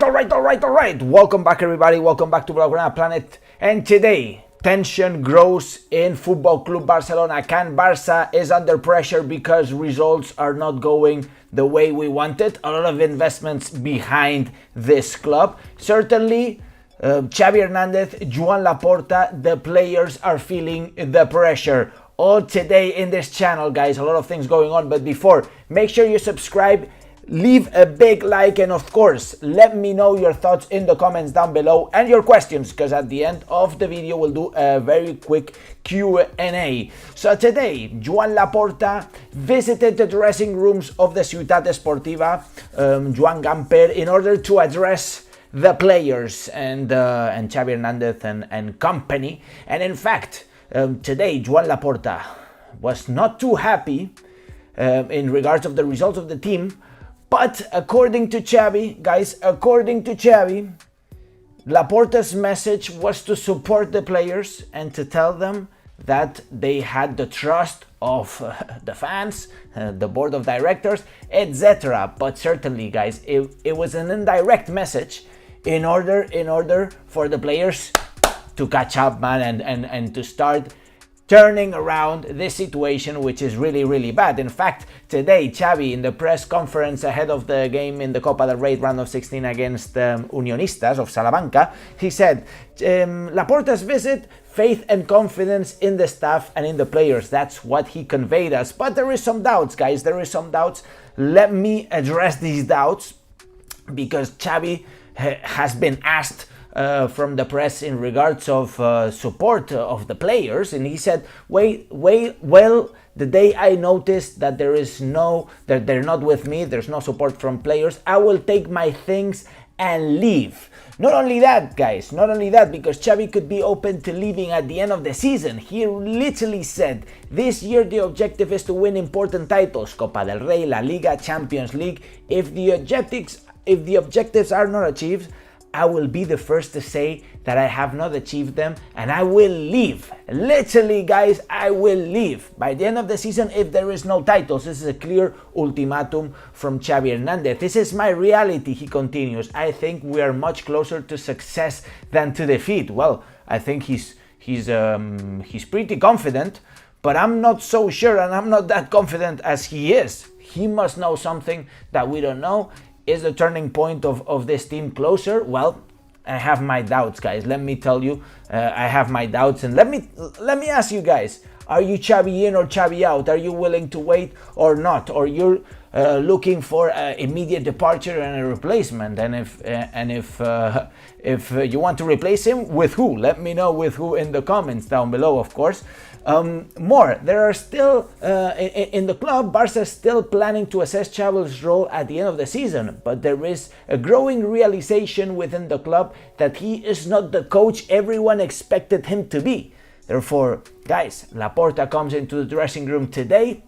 All right. Welcome back, everybody. Welcome back to Blaugrana Planet. And today, tension grows in Football Club Barcelona. Can Barça is under pressure because results are not going the way we wanted. A lot of investments behind this club. Certainly, Xavi Hernandez, Joan Laporta, the players are feeling the pressure. All today in this channel, guys. A lot of things going on. But before, make sure you subscribe. Leave a big like, and of course let me know your thoughts in the comments down below and your questions, because at the end of the video we'll do a very quick Q&A. So today Joan Laporta visited the dressing rooms of the Ciutat Esportiva, Joan Gamper, in order to address the players and Xavi Hernandez and company. And in fact, today Joan Laporta was not too happy in regards of the results of the team. But according to Xavi, Laporta's message was to support the players and to tell them that they had the trust of the fans, the board of directors, etc. But certainly, guys, it was an indirect message in order for the players to catch up, man, and to start turning around this situation, which is really, really bad. In fact, today, Xavi, in the press conference ahead of the game in the Copa del Rey round of 16 against Unionistas of Salamanca, he said, Laporta's visit, faith and confidence in the staff and in the players. That's what he conveyed us. But there is some doubts, guys. There is some doubts. Let me address these doubts, because Xavi has been asked from the press in regards of support of the players, and he said, well, the day I noticed that that they're not with me, there's no support from players, I will take my things and leave. Not only that, guys, because Xavi could be open to leaving at the end of the season. He literally said, this year the objective is to win important titles, Copa del Rey, La Liga, Champions League. If the objectives are not achieved, I will be the first to say that I have not achieved them, and I will leave. Literally, guys, I will leave by the end of the season if there is no titles. This is a clear ultimatum from Xavi Hernandez. This is my reality, he continues. I think we are much closer to success than to defeat. Well, I think he's pretty confident, but I'm not so sure, and I'm not that confident as he is. He must know something that we don't know. Is the turning point of this team closer? Well, I have my doubts, guys. Let me tell you, I have my doubts. And let me ask you guys, are you Xavi in or Xavi out? Are you willing to wait or not? Or you're looking for immediate departure and a replacement? And if you want to replace him, with who? Let me know with who in the comments down below, of course. There are still, in the club, Barça is still planning to assess Xavi's role at the end of the season, but there is a growing realization within the club that he is not the coach everyone expected him to be. Therefore, guys, Laporta comes into the dressing room today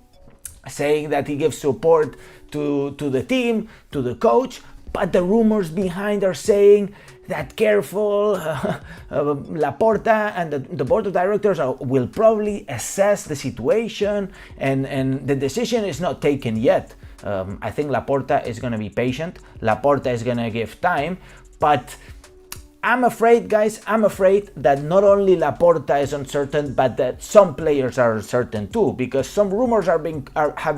saying that he gives support to the team, to the coach, but the rumors behind are saying that careful, Laporta and the board of directors will probably assess the situation, and the decision is not taken yet. I think Laporta is going to be patient. Laporta is going to give time, but I'm afraid, guys, that not only Laporta is uncertain, but that some players are uncertain too, because some rumors have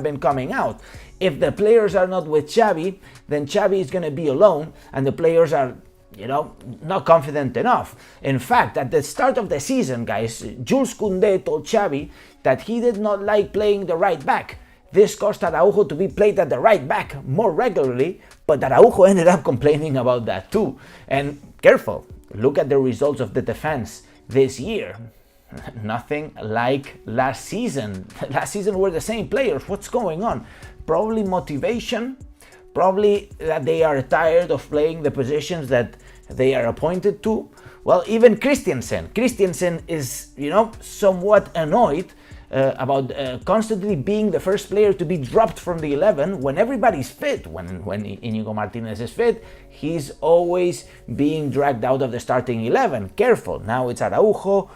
been coming out. If the players are not with Xavi, then Xavi is going to be alone, and the players are, not confident enough. In fact, at the start of the season, guys, Jules Koundé told Xavi that he did not like playing the right back. This caused Araujo to be played at the right back more regularly, but Araujo ended up complaining about that too. And careful, look at the results of the defense this year. Nothing like last season. Last season were the same players. What's going on? Probably motivation, probably that they are tired of playing the positions that they are appointed to. Well, even Christensen is, somewhat annoyed about constantly being the first player to be dropped from the 11 when everybody's fit. When Íñigo Martínez is fit, he's always being dragged out of the starting 11. Careful, now it's Araujo,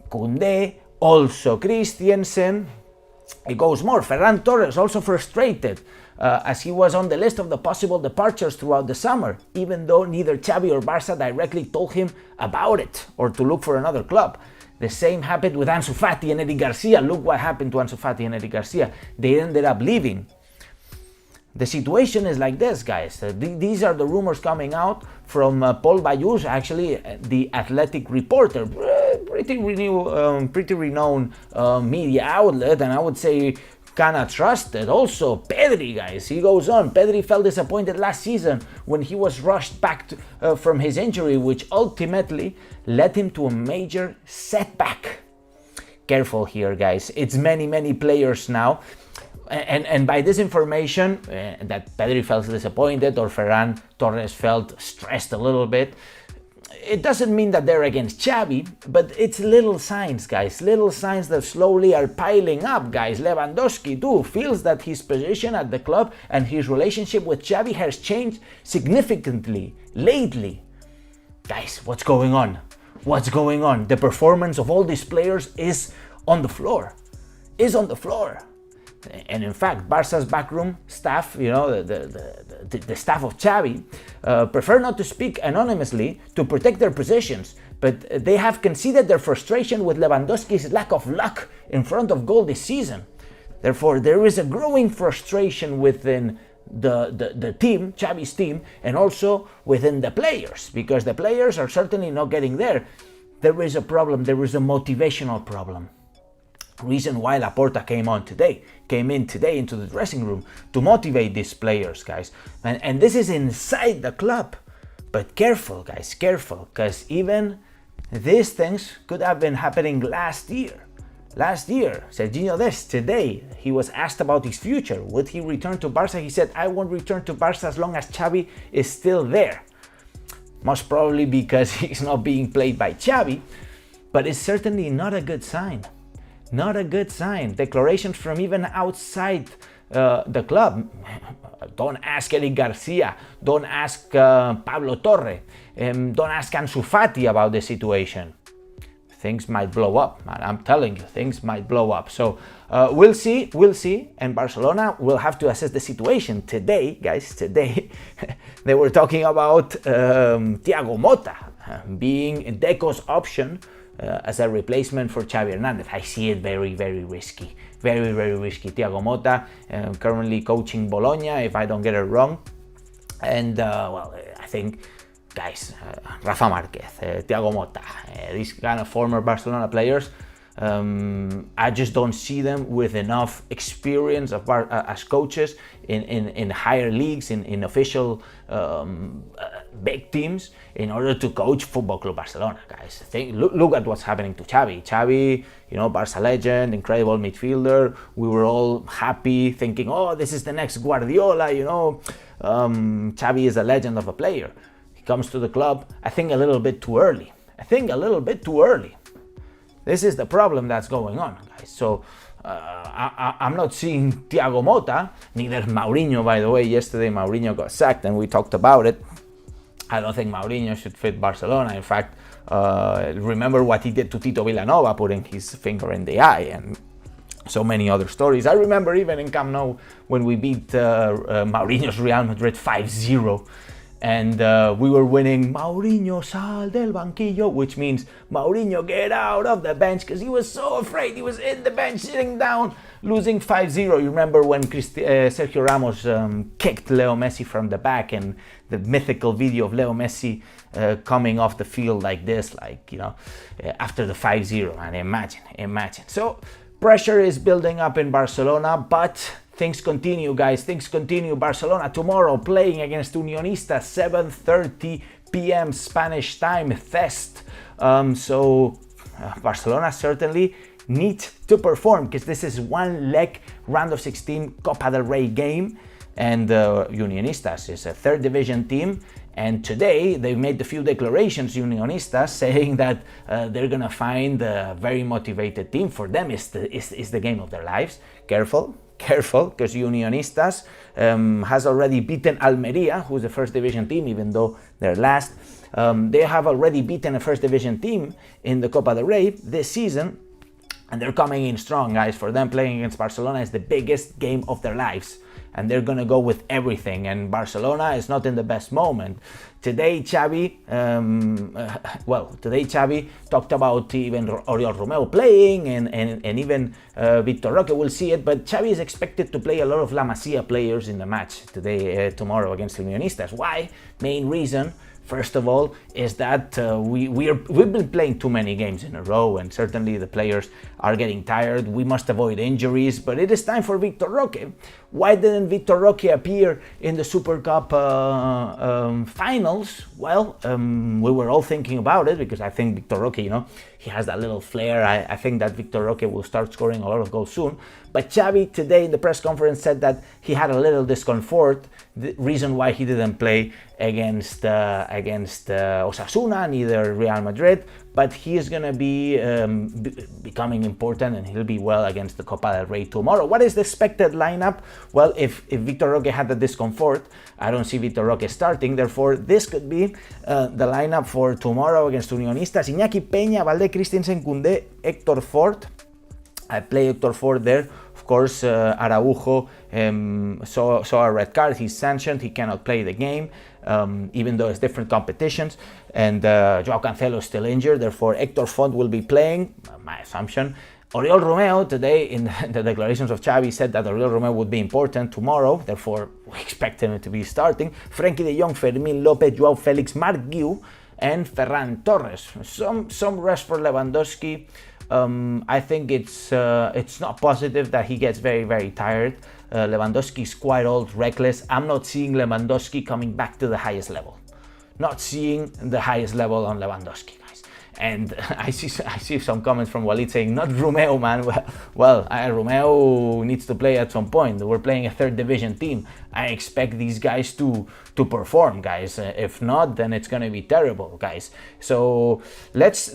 Koundé, also Christensen. It goes more. Ferran Torres also frustrated as he was on the list of the possible departures throughout the summer, even though neither Xavi or Barça directly told him about it or to look for another club. The same happened with Ansu Fati and Eddie Garcia. Look what happened to Ansu Fati and Eddie Garcia. They ended up leaving. The situation is like this, guys. These are the rumors coming out from Paul Bayous, actually the Athletic reporter, pretty renowned media outlet, and I would say kind of trusted. Also, Pedri, guys, he goes on. Pedri felt disappointed last season when he was rushed back from his injury, which ultimately led him to a major setback. Careful here, guys. It's many players now. And by this information, that Pedri felt disappointed or Ferran Torres felt stressed a little bit, it doesn't mean that they're against Xavi, but it's little signs, guys. Little signs that slowly are piling up, guys. Lewandowski, too, feels that his position at the club and his relationship with Xavi has changed significantly lately. Guys, what's going on? What's going on? The performance of all these players is on the floor. And in fact, Barca's backroom staff, the staff of Xavi, prefer not to speak anonymously to protect their positions, but they have conceded their frustration with Lewandowski's lack of luck in front of goal this season. Therefore, there is a growing frustration within the team, Xavi's team, and also within the players, because the players are certainly not getting there. There is a problem, there is a motivational problem. Reason why Laporta came in today into the dressing room to motivate these players, guys. And this is inside the club. But careful, guys, careful, because even these things could have been happening last year. Serginho Dest, today, he was asked about his future. Would he return to Barça? He said, I won't return to Barça as long as Xavi is still there. Most probably because he's not being played by Xavi, but it's certainly not a good sign. Not a good sign. Declarations from even outside the club. Don't ask Eddie Garcia. Don't ask Pablo Torre. Don't ask Ansu Fati about the situation. Things might blow up, man. I'm telling you, things might blow up. So we'll see. And Barcelona will have to assess the situation. Today, guys, they were talking about Thiago Motta being Deco's option as a replacement for Xavi Hernandez. I see it very risky. Very risky. Thiago Motta currently coaching Bologna, if I don't get it wrong. And, I think, guys, Rafa Marquez, Thiago Motta, these kind of former Barcelona players, I just don't see them with enough experience as coaches in higher leagues, in official big teams, in order to coach Football Club Barcelona, guys. Look at what's happening to Xavi. Xavi, Barca legend, incredible midfielder. We were all happy thinking, oh, this is the next Guardiola, Xavi is a legend of a player. He comes to the club, I think a little bit too early. This is the problem that's going on, guys. So I'm not seeing Thiago Motta, neither Mourinho, by the way. Yesterday Mourinho got sacked and we talked about it. I don't think Mourinho should fit Barcelona. In fact, remember what he did to Tito Villanova, putting his finger in the eye, and so many other stories. I remember even in Camp Nou when we beat Mourinho's Real Madrid 5-0. And we were winning, Mourinho sal del banquillo, which means Mourinho get out of the bench, because he was so afraid. He was in the bench, sitting down, losing 5-0. You remember when Sergio Ramos kicked Leo Messi from the back, and the mythical video of Leo Messi coming off the field like this, after the 5-0. And imagine. So pressure is building up in Barcelona, but things continue, guys. Things continue. Barcelona tomorrow playing against Unionistas, 7:30 p.m. Spanish time, Thest. So Barcelona certainly need to perform, because this is one leg round of 16 Copa del Rey game, and Unionistas is a third division team. And today they made a few declarations, Unionistas, saying that they're gonna find a very motivated team. For them, is the game of their lives. Careful, because Unionistas has already beaten Almeria, who's the first division team, even though they're last. They have already beaten a first division team in the Copa del Rey this season, and they're coming in strong, guys. For them, playing against Barcelona is the biggest game of their lives. and they're going to go with everything, and Barcelona is not in the best moment. Today Xavi talked about even Oriol Romeu playing, and even Victor Roque will see it, but Xavi is expected to play a lot of La Masia players in the match tomorrow against Unionistas. Why? Main reason, first of all, is that we've been playing too many games in a row, and certainly the players are getting tired. We must avoid injuries, but it is time for Victor Roque. Why didn't Victor Roque appear in the Super Cup finals? Well, we were all thinking about it, because I think Victor Roque, he has that little flair. I think that Victor Roque will start scoring a lot of goals soon. But Xavi today in the press conference said that he had a little discomfort. The reason why he didn't play against Osasuna, neither Real Madrid, but he is going to be becoming important, and he'll be well against the Copa del Rey tomorrow. What is the expected lineup? Well, if Victor Roque had the discomfort, I don't see Victor Roque starting. Therefore, this could be the lineup for tomorrow against Unionistas. Iñaki Peña, Valde Christensen, Koundé, Héctor Ford. I play Héctor Ford there. Of course, Araujo saw a red card. He's sanctioned. He cannot play the game, even though it's different competitions. And Joao Cancelo is still injured. Therefore, Héctor Ford will be playing, my assumption. Oriol Romeu today, in the declarations of Xavi, said that Oriol Romeu would be important tomorrow. Therefore, we expect him to be starting. Frenkie de Jong, Fermín López, Joao Félix, Marc Guiu, and Ferran Torres. Some rest for Lewandowski. I think it's not positive that he gets very, very tired. Lewandowski is quite old, reckless. I'm not seeing Lewandowski coming back to the highest level. Not seeing the highest level on Lewandowski, guys. And I see some comments from Walid saying, not Romeu, man. Well, Romeu needs to play at some point. We're playing a third division team. I expect these guys to perform, guys. If not, then it's gonna be terrible, guys. So let's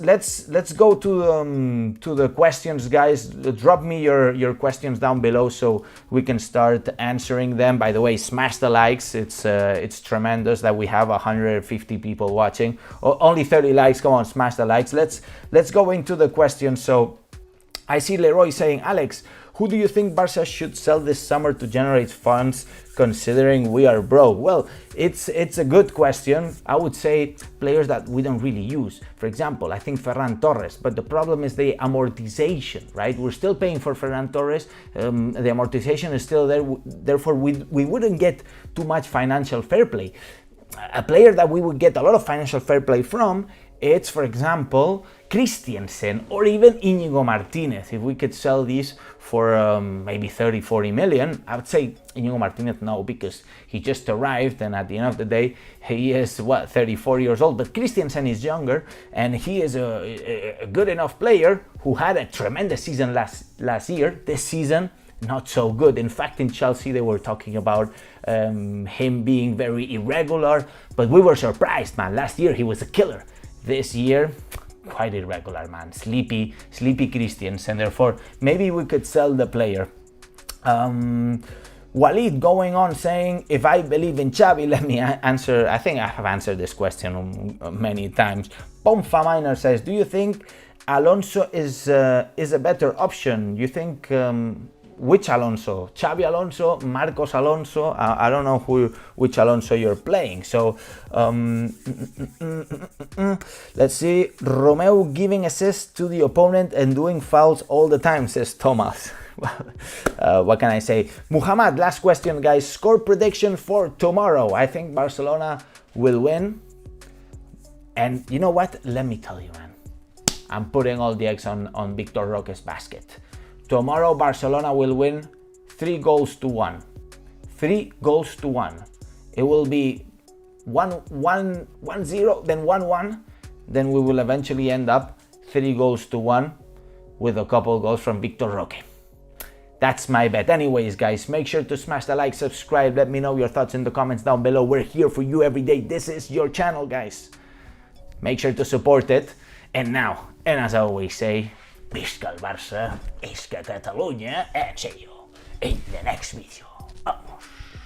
go to the questions, guys. Drop me your questions down below so we can start answering them. By the way, smash the likes. It's tremendous that we have 150 people watching. Only 30 likes. Come on, smash the likes. Let's go into the questions. So I see Leroy saying, Alex, who do you think Barça should sell this summer to generate funds, considering we are broke? Well, it's a good question. I would say players that we don't really use. For example, I think Ferran Torres, but the problem is the amortization, right? We're still paying for Ferran Torres. The amortization is still there. Therefore, we wouldn't get too much financial fair play. A player that we would get a lot of financial fair play from, it's, for example, Christensen or even Íñigo Martínez. If we could sell these for maybe 30-40 million, I would say Íñigo Martínez no, because he just arrived, and at the end of the day, he is, 34 years old. But Christensen is younger, and he is a good enough player who had a tremendous season last year. This season, not so good. In fact, in Chelsea, they were talking about him being very irregular, but we were surprised, man. Last year, he was a killer. This year, quite irregular, man. Sleepy Christensen. Therefore, maybe we could sell the player. Walid going on saying, if I believe in Xavi, let me answer. I think I have answered this question many times. Pomfa Miner says, do you think Alonso is a better option? You think which Alonso? Xavi Alonso, Marcos Alonso? I don't know which Alonso you're playing. So let's see. Romeu giving assists to the opponent and doing fouls all the time, says Thomas. What can I say? Muhammad, last question, guys. Score prediction for tomorrow. I think Barcelona will win. And you know what? Let me tell you, man. I'm putting all the eggs on Victor Roque's basket. Tomorrow, Barcelona will win 3-1. 3-1. It will be 1-0, then 1-1. Then we will eventually end up 3-1 with a couple goals from Victor Roque. That's my bet. Anyways, guys, make sure to smash the like, subscribe. Let me know your thoughts in the comments down below. We're here for you every day. This is your channel, guys. Make sure to support it. And now, and as I always say, visca el Barça, visca Catalunya, and see you in the next video.